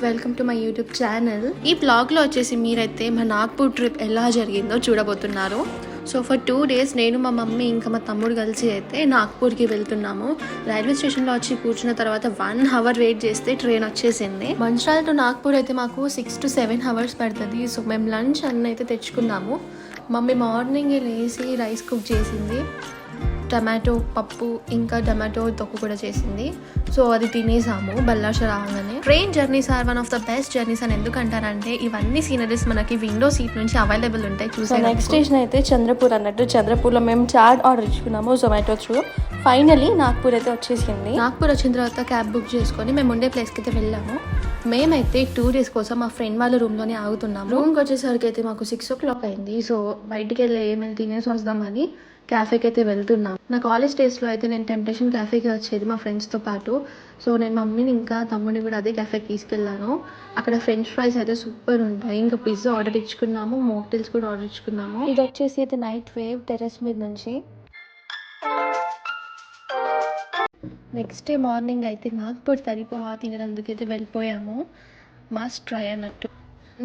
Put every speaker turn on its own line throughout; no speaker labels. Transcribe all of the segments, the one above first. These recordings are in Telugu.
Welcome to my YouTube channel. ఈ బ్లాగ్లో వచ్చేసి మీరైతే మా నాగ్పూర్ ట్రిప్ ఎలా జరిగిందో చూడబోతున్నారు. సో ఫర్ 2 days నేను మా మమ్మీ ఇంకా మా తమ్ముడు కలిసి అయితే నాగ్పూర్కి వెళ్తున్నాము. రైల్వే స్టేషన్లో వచ్చి కూర్చున్న తర్వాత 1 hour వెయిట్ చేస్తే ట్రైన్ వచ్చేసింది. మంచిర్యాల టు నాగ్పూర్ అయితే మాకు 6 to 7 hours పడుతుంది. సో మేము లంచ్ అన్నీ అయితే తెచ్చుకున్నాము. మమ్మీ మార్నింగ్ లేచి రైస్ కుక్ చేసింది, టమాటో పప్పు ఇంకా టమాటో తొక్కు కూడా చేసింది. సో అది తినేసాము బల్లాష రాగానే. Train journeys are one of the best journeys అని ఎందుకంటారంటే ఇవన్నీ సీనరీస్ మనకి విండో సీట్ నుంచి అవైలబుల్ ఉంటాయి. చూసే నెక్స్ట్ స్టేషన్ అయితే చంద్రపూర్ అన్నట్టు. చంద్రపూర్లో మేము చాట్ ఆర్డర్ ఇచ్చుకున్నాము జొమాటో త్రూ. ఫైనలీ నాగ్పూర్ అయితే వచ్చేసింది. నాగ్పూర్ వచ్చిన తర్వాత క్యాబ్ బుక్ చేసుకొని మేము ఉండే ప్లేస్కి అయితే వెళ్ళాము. మేమైతే 2 days కోసం మా ఫ్రెండ్ వాళ్ళ రూమ్లోనే ఆగుతున్నాము. రూమ్కి వచ్చేసరికి అయితే మాకు 6 o'clock అయింది. సో బయటికి వెళ్ళి ఏమైనా తినేసి వస్తామని క్యాఫేకి అయితే వెళ్తున్నాం. నా కాలేజ్ డేస్లో అయితే నేను టెంప్టేషన్ క్యాఫేకి వచ్చేది మా ఫ్రెండ్స్తో పాటు. సో నేను మమ్మీని ఇంకా తమ్ముడిని కూడా అదే క్యాఫేకి తీసుకెళ్ళాను. అక్కడ ఫ్రెంచ్ ఫ్రైస్ అయితే సూపర్ ఉంటాయి. ఇంకా పిజ్జా ఆర్డర్ ఇచ్చుకున్నాము, మోక్టైల్స్ కూడా ఆర్డర్ ఇచ్చుకున్నాము. ఇది వచ్చేసి అయితే నైట్ వేవ్ టెర్రస్ మీద నుంచి. నెక్స్ట్ డే మార్నింగ్ అయితే నాగ్పూర్ తరిపోహా తినడానికి వెళ్ళిపోయాము. మస్ట్ ట్రై అన్నట్టు.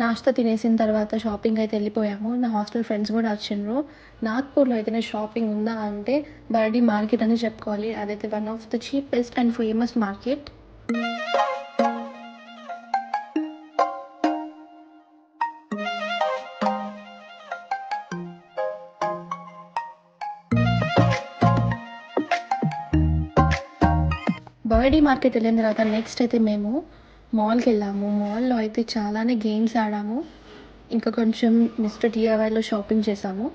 నాస్తా తినేసిన తర్వాత షాపింగ్ అయితే వెళ్ళిపోయాము. నా హాస్టల్ ఫ్రెండ్స్ కూడా వచ్చిండ్రు. నాగ్పూర్లో అయితే షాపింగ్ ఉందా అంటే బర్డీ మార్కెట్ అని చెప్పుకోవాలి. అదైతే one of the cheapest and famous market. Birdie market వెళ్ళిన తర్వాత నెక్స్ట్ అయితే మేము మాల్కి వెళ్ళాము. మాల్లో అయితే చాలానే గేమ్స్ ఆడాము. ఇంకా కొంచెం మిస్టర్ DIYలో షాపింగ్ చేసాము.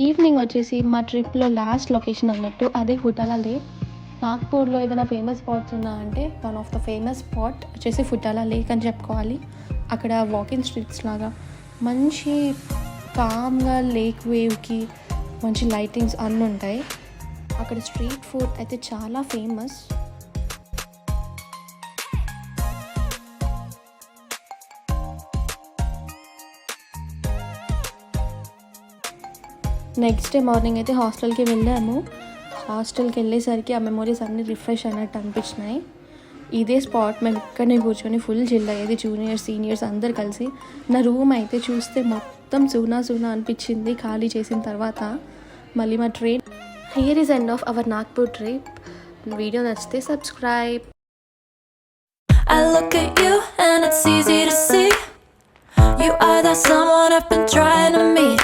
ఈవినింగ్ వచ్చేసి మా ట్రిప్లో లాస్ట్ లొకేషన్ అన్నట్టు అదే ఫుటాలా లేక్. నాగ్పూర్లో ఏదైనా ఫేమస్ స్పాట్స్ ఉన్నా అంటే one of the famous spot వచ్చేసి ఫుటాలా లేక్ అని చెప్పుకోవాలి. అక్కడ వాకింగ్ స్ట్రీట్స్ లాగా మంచి కామ్గా లేక్ వేవ్కి మంచి లైటింగ్స్ అన్నీ ఉంటాయి. అక్కడ స్ట్రీట్ ఫుడ్ అయితే చాలా ఫేమస్. నెక్స్ట్ డే మార్నింగ్ అయితే హాస్టల్కి వెళ్ళాము. హాస్టల్కి వెళ్ళేసరికి ఆ మెమోరీస్ అన్నీ రిఫ్రెష్ అయినట్టు అనిపించినాయి. ఇదే స్పాట్ మేము ఇక్కడనే కూర్చొని ఫుల్ చిల్ అయ్యేది, జూనియర్స్ సీనియర్స్ అందరు కలిసి. నా రూమ్ అయితే చూస్తే మొత్తం సూనా అనిపించింది ఖాళీ చేసిన తర్వాత. మళ్ళీ మా train. Here is end of our Nagpur trip. Video నచ్చితే subscribe.
I look at you and it's easy to see you are that someone I've been trying to meet.